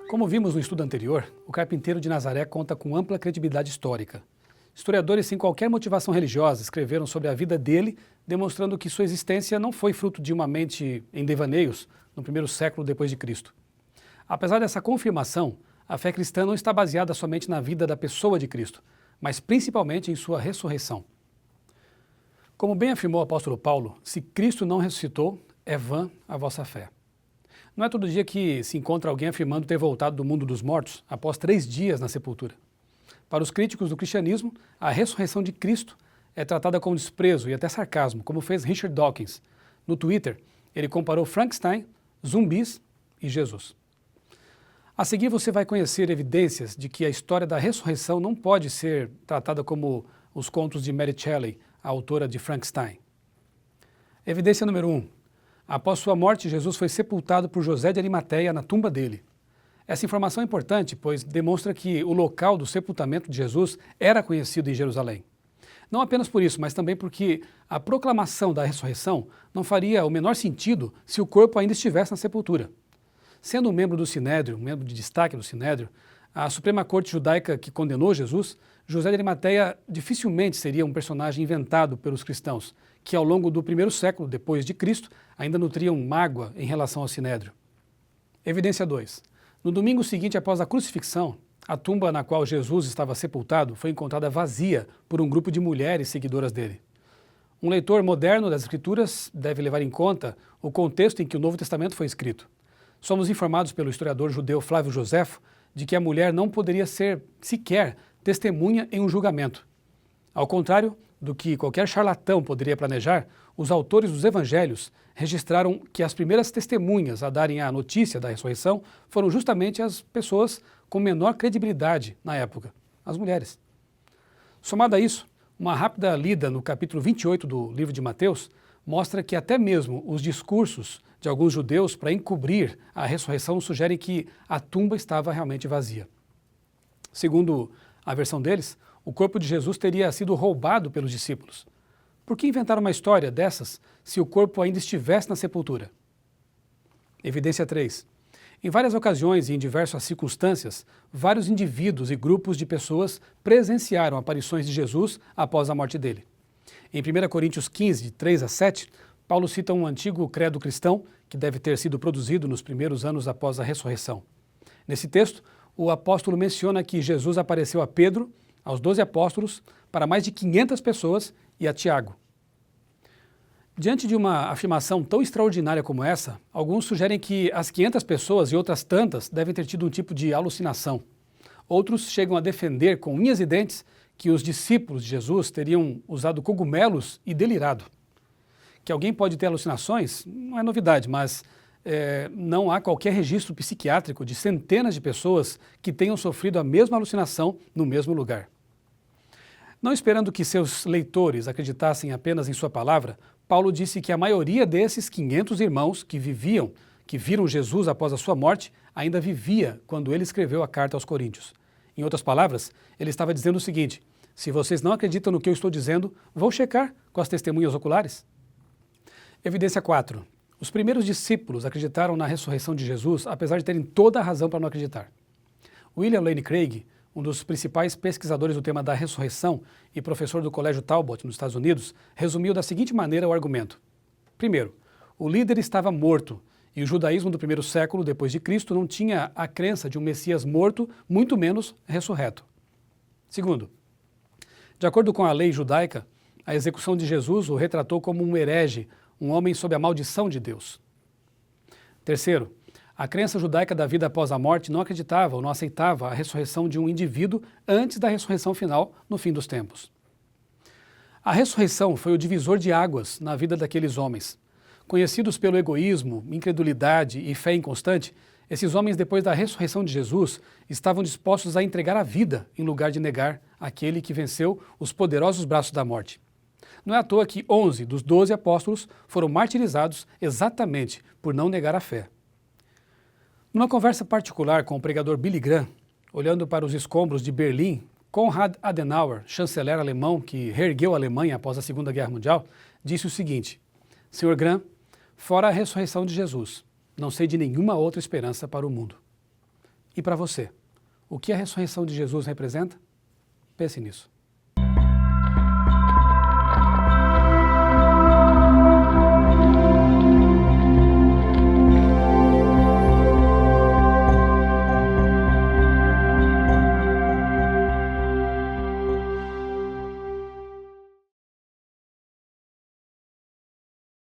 Como vimos no estudo anterior, o carpinteiro de Nazaré conta com ampla credibilidade histórica. Historiadores sem qualquer motivação religiosa escreveram sobre a vida dele, demonstrando que sua existência não foi fruto de uma mente em devaneios no primeiro século depois de Cristo. Apesar dessa confirmação, a fé cristã não está baseada somente na vida da pessoa de Cristo, mas principalmente em sua ressurreição. Como bem afirmou o apóstolo Paulo, se Cristo não ressuscitou, é vã a vossa fé. Não é todo dia que se encontra alguém afirmando ter voltado do mundo dos mortos após 3 dias na sepultura. Para os críticos do cristianismo, a ressurreição de Cristo é tratada com desprezo e até sarcasmo, como fez Richard Dawkins. No Twitter, ele comparou Frankenstein, zumbis e Jesus. A seguir você vai conhecer evidências de que a história da ressurreição não pode ser tratada como os contos de Mary Shelley, a autora de Frankenstein. Evidência número 1. Após sua morte, Jesus foi sepultado por José de Arimateia na tumba dele. Essa informação é importante, pois demonstra que o local do sepultamento de Jesus era conhecido em Jerusalém. Não apenas por isso, mas também porque a proclamação da ressurreição não faria o menor sentido se o corpo ainda estivesse na sepultura. Sendo um membro do Sinédrio, um membro de destaque do Sinédrio, a Suprema Corte Judaica que condenou Jesus, José de Arimateia dificilmente seria um personagem inventado pelos cristãos, que ao longo do primeiro século depois de Cristo ainda nutriam mágoa em relação ao Sinédrio. Evidência 2. No domingo seguinte após a crucifixão, a tumba na qual Jesus estava sepultado foi encontrada vazia por um grupo de mulheres seguidoras dele. Um leitor moderno das Escrituras deve levar em conta o contexto em que o Novo Testamento foi escrito. Somos informados pelo historiador judeu Flávio Joséfo de que a mulher não poderia ser sequer testemunha em um julgamento. Ao contrário do que qualquer charlatão poderia planejar, os autores dos evangelhos registraram que as primeiras testemunhas a darem a notícia da ressurreição foram justamente as pessoas com menor credibilidade na época, as mulheres. Somado a isso, uma rápida lida no capítulo 28 do livro de Mateus mostra que até mesmo os discursos de alguns judeus para encobrir a ressurreição sugerem que a tumba estava realmente vazia. Segundo a versão deles, o corpo de Jesus teria sido roubado pelos discípulos. Por que inventar uma história dessas se o corpo ainda estivesse na sepultura? Evidência 3. Em várias ocasiões e em diversas circunstâncias, vários indivíduos e grupos de pessoas presenciaram aparições de Jesus após a morte dele. Em 1 Coríntios 15, de 3 a 7, Paulo cita um antigo credo cristão que deve ter sido produzido nos primeiros anos após a ressurreição. Nesse texto, o apóstolo menciona que Jesus apareceu a Pedro, aos 12 apóstolos, para mais de 500 pessoas e a Tiago. Diante de uma afirmação tão extraordinária como essa, alguns sugerem que as 500 pessoas e outras tantas devem ter tido um tipo de alucinação. Outros chegam a defender com unhas e dentes que os discípulos de Jesus teriam usado cogumelos e delirado. Que alguém pode ter alucinações não é novidade, mas não há qualquer registro psiquiátrico de centenas de pessoas que tenham sofrido a mesma alucinação no mesmo lugar. Não esperando que seus leitores acreditassem apenas em sua palavra, Paulo disse que a maioria desses 500 irmãos que viram Jesus após a sua morte, ainda vivia quando ele escreveu a carta aos Coríntios. Em outras palavras, ele estava dizendo o seguinte: se vocês não acreditam no que eu estou dizendo, vão checar com as testemunhas oculares. Evidência 4. Os primeiros discípulos acreditaram na ressurreição de Jesus, apesar de terem toda a razão para não acreditar. William Lane Craig, um dos principais pesquisadores do tema da ressurreição e professor do Colégio Talbot nos Estados Unidos, resumiu da seguinte maneira o argumento. Primeiro, o líder estava morto e o judaísmo do primeiro século depois de Cristo não tinha a crença de um Messias morto, muito menos ressurreto. Segundo, de acordo com a lei judaica, a execução de Jesus o retratou como um herege, um homem sob a maldição de Deus. Terceiro, a crença judaica da vida após a morte não acreditava ou não aceitava a ressurreição de um indivíduo antes da ressurreição final no fim dos tempos. A ressurreição foi o divisor de águas na vida daqueles homens. Conhecidos pelo egoísmo, incredulidade e fé inconstante, esses homens, depois da ressurreição de Jesus, estavam dispostos a entregar a vida em lugar de negar aquele que venceu os poderosos braços da morte. Não é à toa que 11 dos 12 apóstolos foram martirizados exatamente por não negar a fé. Numa conversa particular com o pregador Billy Graham, olhando para os escombros de Berlim, Konrad Adenauer, chanceler alemão que reergueu a Alemanha após a Segunda Guerra Mundial, disse o seguinte: Sr. Graham, fora a ressurreição de Jesus, não sei de nenhuma outra esperança para o mundo. E para você, o que a ressurreição de Jesus representa? Pense nisso.